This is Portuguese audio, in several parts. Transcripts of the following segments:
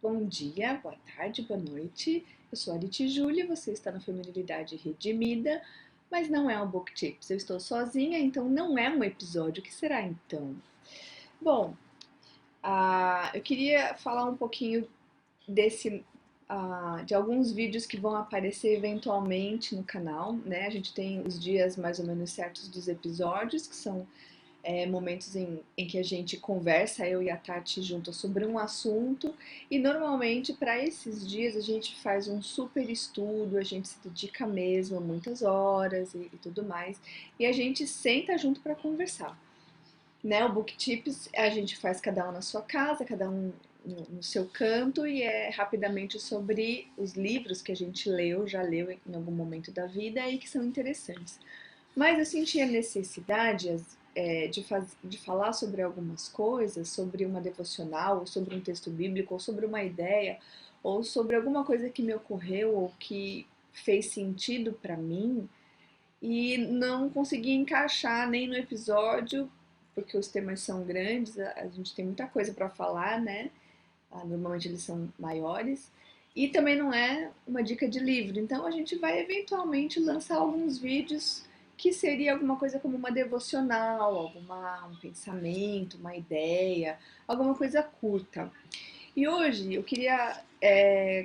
Bom dia, boa tarde, boa noite. Eu sou a Arity Júlia, você está na Feminilidade Redimida, mas não é um Book Tips. Eu estou sozinha, então não é um episódio. O que será então? Bom, eu queria falar um pouquinho de alguns vídeos que vão aparecer eventualmente no canal, né? A gente tem os dias mais ou menos certos dos episódios, que são momentos em que a gente conversa, eu e a Tati juntas, sobre um assunto, e normalmente para esses dias a gente faz um super estudo, a gente se dedica mesmo muitas horas e tudo mais, e a gente senta junto para conversar. Né? O Book Tips a gente faz cada um na sua casa, cada um no seu canto, e é rapidamente sobre os livros que a gente já leu em algum momento da vida e que são interessantes. Mas eu senti a necessidade de falar sobre algumas coisas, sobre uma devocional, ou sobre um texto bíblico, ou sobre uma ideia, ou sobre alguma coisa que me ocorreu ou que fez sentido para mim e não consegui encaixar nem no episódio, porque os temas são grandes, a gente tem muita coisa para falar, né? Normalmente eles são maiores. E também não é uma dica de livro, então a gente vai eventualmente lançar alguns vídeos que seria alguma coisa como uma devocional, um pensamento, uma ideia, alguma coisa curta. E hoje eu queria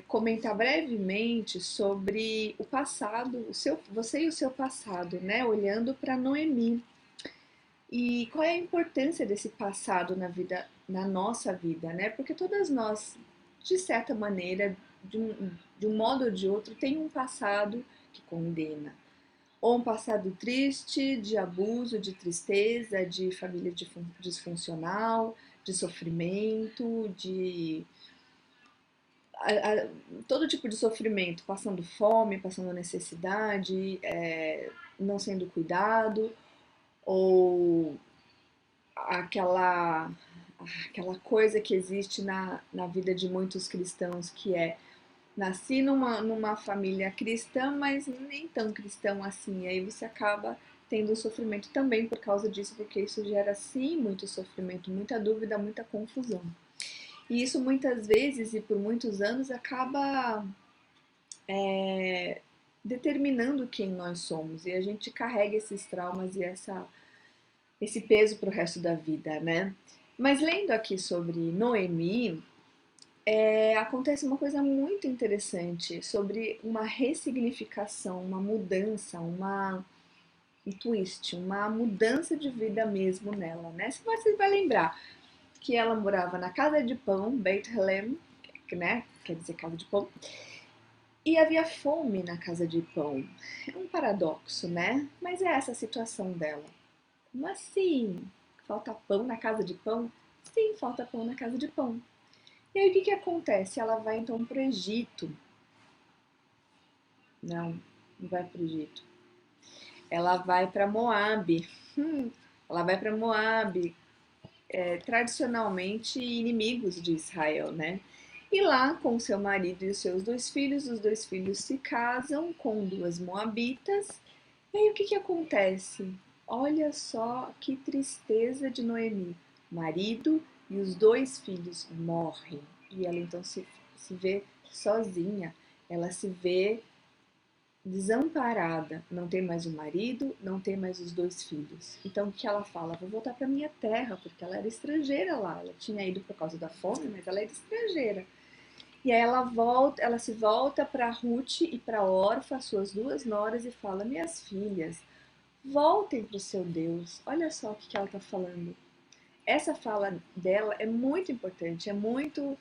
comentar brevemente sobre o passado, você e o seu passado, né? Olhando para Noemi. E qual é a importância desse passado na nossa vida, né? Porque todas nós, de certa maneira, de um modo ou de outro, tem um passado que condena. Ou um passado triste, de abuso, de tristeza, de família disfuncional, de sofrimento, de a- todo tipo de sofrimento, passando fome, passando necessidade, não sendo cuidado, ou aquela, aquela coisa que existe na vida de muitos cristãos, que é nasci numa família cristã, mas nem tão cristão assim, e aí você acaba tendo sofrimento também por causa disso, porque isso gera sim muito sofrimento, muita dúvida, muita confusão. E isso muitas vezes e por muitos anos acaba determinando quem nós somos. E a gente carrega esses traumas e esse peso para o resto da vida, né? Mas lendo aqui sobre Noemi, acontece uma coisa muito interessante sobre uma ressignificação, uma mudança, um twist, uma mudança de vida mesmo nela, né? Se você vai lembrar que ela morava na casa de pão, Bethlehem, né? Quer dizer casa de pão, e havia fome na casa de pão. É um paradoxo, né? Mas é essa a situação dela. Como assim? Falta pão na casa de pão? Sim, falta pão na casa de pão. E aí o que acontece? Ela vai então para o Egito. Não, não vai para o Egito. Ela vai para Moabe. Ela vai para Moabe, tradicionalmente inimigos de Israel, né? E lá, com seu marido e os seus dois filhos, os dois filhos se casam com duas moabitas. E aí o que acontece? Olha só que tristeza de Noemi. Marido e os dois filhos morrem. E ela então se vê sozinha. Ela se vê desamparada, não tem mais o marido, não tem mais os dois filhos. Então o que ela fala? Vou voltar para minha terra, porque ela era estrangeira lá. Ela tinha ido por causa da fome, mas ela era estrangeira. E aí ela se volta para Ruth e para Orfa, suas duas noras, e fala: minhas filhas, voltem para o seu Deus. Olha só o que ela está falando. Essa fala dela é muito importante, é muito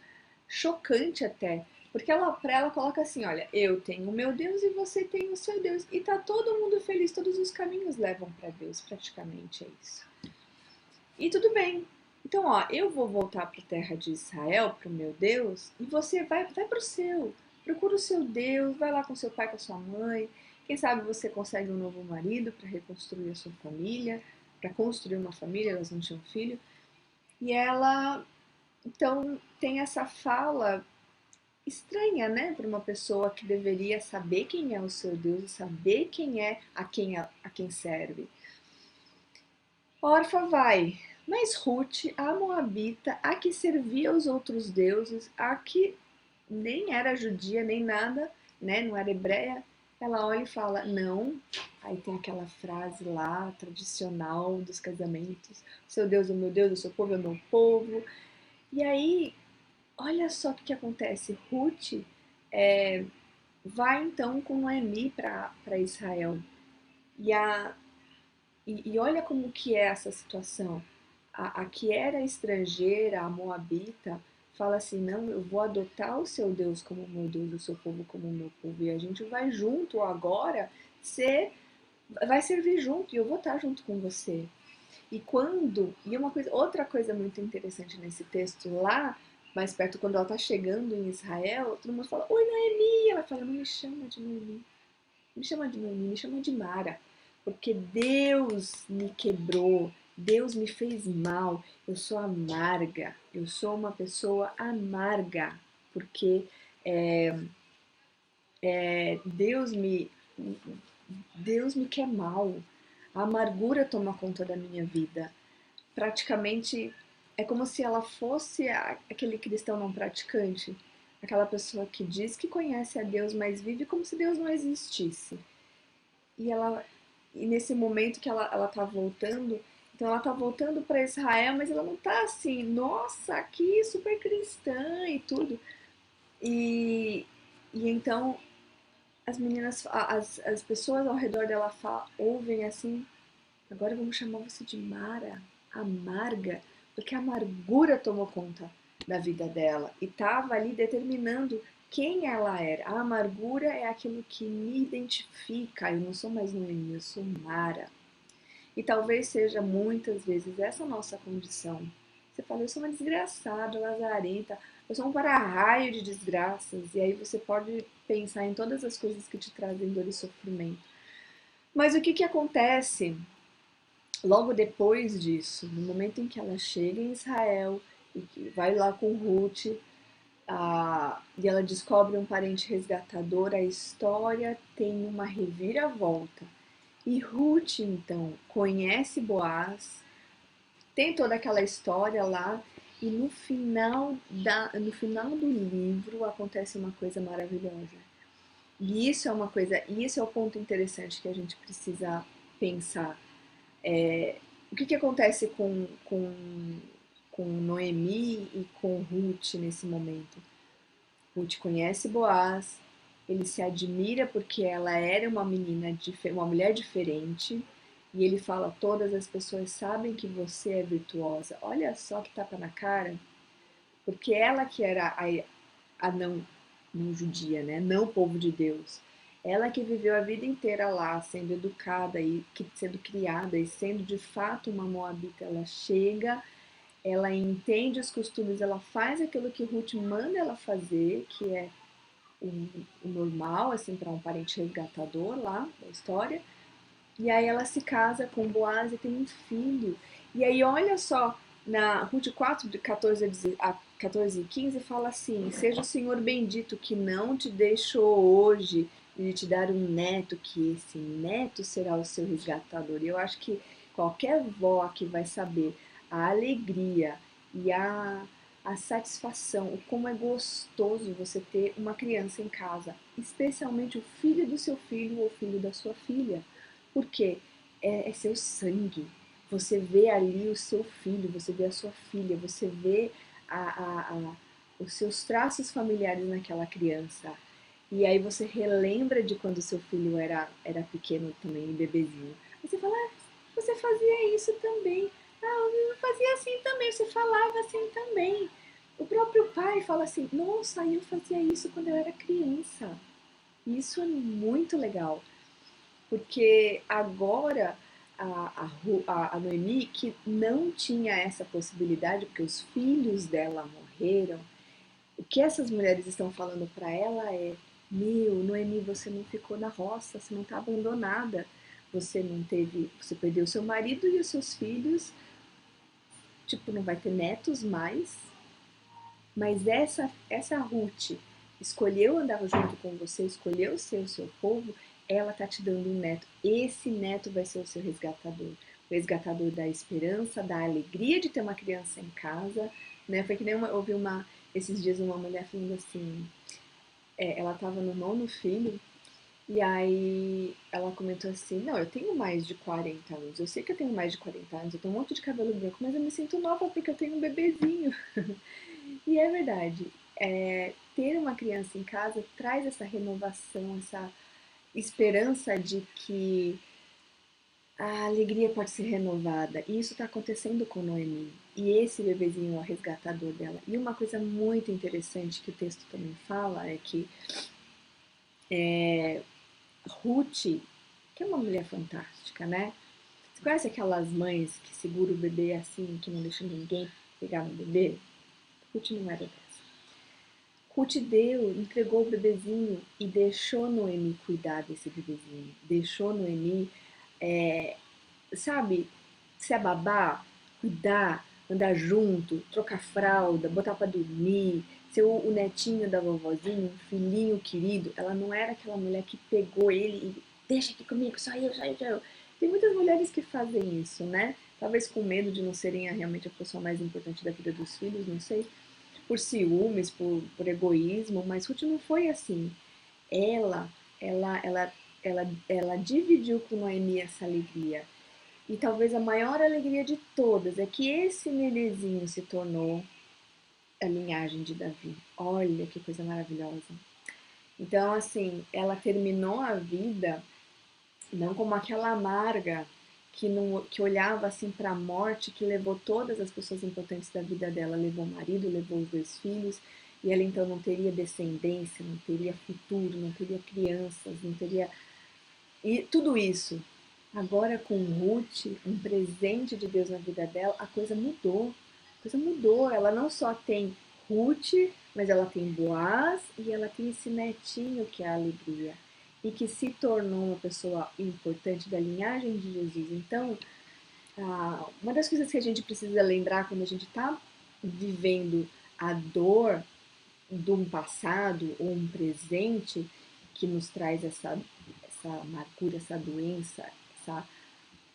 chocante até, porque ela para ela coloca assim, olha, eu tenho o meu Deus e você tem o seu Deus e tá todo mundo feliz, todos os caminhos levam para Deus, praticamente é isso. E tudo bem. Então, ó, eu vou voltar para a terra de Israel, para o meu Deus, e você vai para o seu. Procura o seu Deus, vai lá com seu pai, com a sua mãe. Quem sabe você consegue um novo marido para reconstruir a sua família, para construir uma família, elas não tinham filho. E ela, então, tem essa fala estranha, né, para uma pessoa que deveria saber quem é o seu Deus e saber quem é a quem serve. Orfa mas Ruth, a moabita, a que servia aos outros deuses, a que nem era judia, nem nada, né? Não era hebreia. Ela olha e fala, não. Aí tem aquela frase lá, tradicional dos casamentos. Seu Deus é o meu Deus, o seu povo é o meu povo. E aí, olha só o que acontece. Ruth vai então com Noemi para Israel. E, e olha como que é essa situação. A que era estrangeira, a moabita, fala assim, não, eu vou adotar o seu Deus como meu Deus, o seu povo como meu povo, e a gente vai junto agora, ser, vai servir junto, e eu vou estar junto com você. E uma coisa, outra coisa muito interessante nesse texto lá, mais perto, quando ela está chegando em Israel, todo mundo fala, oi Noemi, ela fala, não me chama de Noemi, me chama de Noemi, me chama de Mara, porque Deus me quebrou, Deus me fez mal, eu sou amarga, eu sou uma pessoa amarga, porque Deus me Deus me quer mal, a amargura toma conta da minha vida. Praticamente é como se ela fosse aquele cristão não praticante, aquela pessoa que diz que conhece a Deus, mas vive como se Deus não existisse. E ela e nesse momento que ela tá voltando, então ela tá voltando para Israel, mas ela não tá assim, nossa, aqui super cristã e tudo. E, e então as meninas, as pessoas ao redor dela ouvem assim, agora vamos chamar você de Mara, amarga, porque a amargura tomou conta da vida dela e estava ali determinando quem ela era. A amargura é aquilo que me identifica. Eu não sou mais Noemi, eu sou Mara. E talvez seja muitas vezes essa nossa condição. Você fala, eu sou uma desgraçada, lazarenta, eu sou um para-raio de desgraças. E aí você pode pensar em todas as coisas que te trazem dor e sofrimento. Mas o que, que acontece logo depois disso, no momento em que ela chega em Israel e que vai lá com Ruth, e ela descobre um parente resgatador, a história tem uma reviravolta. E Ruth, então, conhece Boaz, tem toda aquela história lá, e no final do livro acontece uma coisa maravilhosa. E isso é uma coisa, e isso é o ponto interessante que a gente precisa pensar. O que, que acontece com Noemi e com Ruth nesse momento? Ruth conhece Boaz, ele se admira porque ela era uma menina, uma mulher diferente, e ele fala: todas as pessoas sabem que você é virtuosa. Olha só que tapa na cara, porque ela que era a não judia, né? Não povo de Deus. Ela que viveu a vida inteira lá, sendo educada e sendo criada e sendo de fato uma moabita, ela chega, ela entende os costumes, ela faz aquilo que Ruth manda ela fazer, que é o normal, assim, para um parente resgatador lá da história. E aí ela se casa com Boaz e tem um filho. E aí olha só, na Ruth 4, de 14 e 15, fala assim: seja o Senhor bendito que não te deixou hoje de te dar um neto, que esse neto será o seu resgatador. E eu acho que qualquer vó que vai saber a alegria e a satisfação, o como é gostoso você ter uma criança em casa, especialmente o filho do seu filho ou o filho da sua filha. Porque é seu sangue. Você vê ali o seu filho, você vê a sua filha, você vê os seus traços familiares naquela criança. E aí você relembra de quando seu filho era pequeno também, bebezinho. Aí você fala, ah, você fazia isso também. Ah, eu fazia assim também, você falava assim também. O próprio pai fala assim, nossa, eu fazia isso quando eu era criança. Isso é muito legal. Porque agora a Noemi, que não tinha essa possibilidade, porque os filhos dela morreram, o que essas mulheres estão falando para ela é: meu, Noemi, você não ficou na roça, você não está abandonada, você não teve, você perdeu seu marido e os seus filhos, tipo, não vai ter netos mais, mas essa Ruth escolheu andar junto com você, escolheu ser o seu povo, ela tá te dando um neto. Esse neto vai ser o seu resgatador. O resgatador da esperança, da alegria de ter uma criança em casa, né? Foi que nem ouvi esses dias uma mulher falando assim, ela estava no nono filho, e aí ela comentou assim, não, eu tenho mais de 40 anos, eu sei que eu tenho mais de 40 anos, eu tenho um monte de cabelo branco, mas eu me sinto nova porque eu tenho um bebezinho. E é verdade, ter uma criança em casa traz essa renovação, essa esperança de que a alegria pode ser renovada. E isso está acontecendo com Noemi. E esse bebezinho é o resgatador dela. E uma coisa muito interessante que o texto também fala é que Ruth, que é uma mulher fantástica, né? Você conhece aquelas mães que seguram o bebê assim, que não deixam ninguém pegar no bebê? Ruth não era dessa. Ruth deu, entregou o bebezinho e deixou Noemi cuidar desse bebezinho. Deixou Noemi, sabe, ser a babá, cuidar, andar junto, trocar fralda, botar pra dormir, ser o netinho da vovozinha, um filhinho querido. Ela não era aquela mulher que pegou ele e deixa aqui comigo, só eu, só eu, só eu. Tem muitas mulheres que fazem isso, né? Talvez com medo de não serem realmente a pessoa mais importante da vida dos filhos, não sei. Por ciúmes, por egoísmo, mas Ruth não foi assim. Ela, ela, ela, ela dividiu com Noemi essa alegria. E talvez a maior alegria de todas é que esse nenenzinho se tornou a linhagem de Davi. Olha que coisa maravilhosa. Então, assim, ela terminou a vida não como aquela amarga que olhava assim para a morte, que levou todas as pessoas importantes da vida dela, levou o marido, levou os dois filhos, e ela então não teria descendência, não teria futuro, não teria crianças, não teria e tudo isso. Agora com Ruth, um presente de Deus na vida dela, a coisa mudou. A coisa mudou. Ela não só tem Ruth, mas ela tem Boaz e ela tem esse netinho que é a alegria. E que se tornou uma pessoa importante da linhagem de Jesus. Então, uma das coisas que a gente precisa lembrar quando a gente está vivendo a dor de um passado ou um presente que nos traz essa amargura, essa doença, essa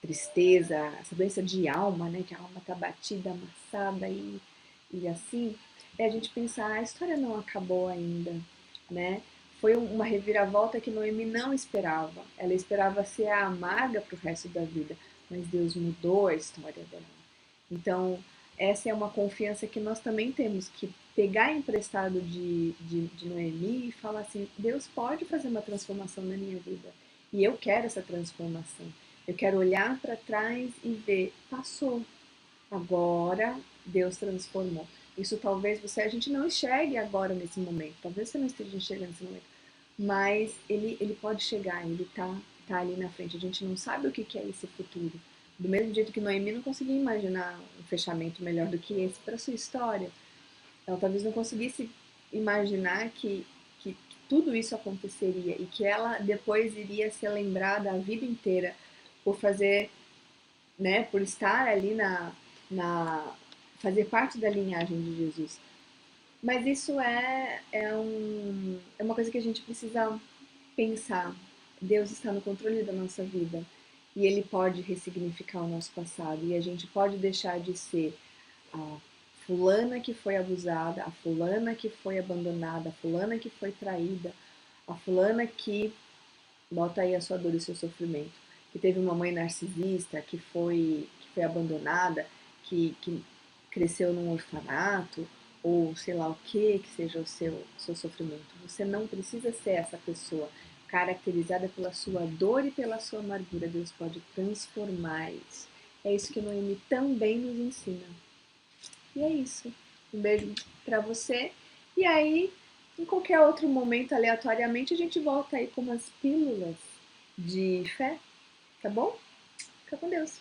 tristeza, essa doença de alma, né? Que a alma está batida, amassada e assim, é a gente pensar, a história não acabou ainda, né? Foi uma reviravolta que Noemi não esperava. Ela esperava ser a amarga para o resto da vida, mas Deus mudou a história dela. Então, essa é uma confiança que nós também temos que pegar emprestado de Noemi e falar assim: Deus pode fazer uma transformação na minha vida. E eu quero essa transformação. Eu quero olhar para trás e ver, passou. Agora Deus transformou. Isso talvez a gente não enxergue agora nesse momento. Talvez você não esteja enxergando nesse momento. Mas ele pode chegar, ele tá ali na frente. A gente não sabe o que é esse futuro. Do mesmo jeito que Noemi não conseguia imaginar um fechamento melhor do que esse para sua história. Ela talvez não conseguisse imaginar que tudo isso aconteceria e que ela depois iria ser lembrada a vida inteira por fazer, né, por estar ali na fazer parte da linhagem de Jesus. Mas isso é uma coisa que a gente precisa pensar. Deus está no controle da nossa vida e Ele pode ressignificar o nosso passado e a gente pode deixar de ser a fulana que foi abusada, a fulana que foi abandonada, a fulana que foi traída, a fulana que bota aí a sua dor e o seu sofrimento, que teve uma mãe narcisista, que foi abandonada, que cresceu num orfanato, ou sei lá o que seja o seu sofrimento. Você não precisa ser essa pessoa caracterizada pela sua dor e pela sua amargura. Deus pode transformar isso. É isso que Noemi também nos ensina. E é isso. Um beijo pra você. E aí, em qualquer outro momento, aleatoriamente, a gente volta aí com umas pílulas de fé, tá bom? Fica com Deus.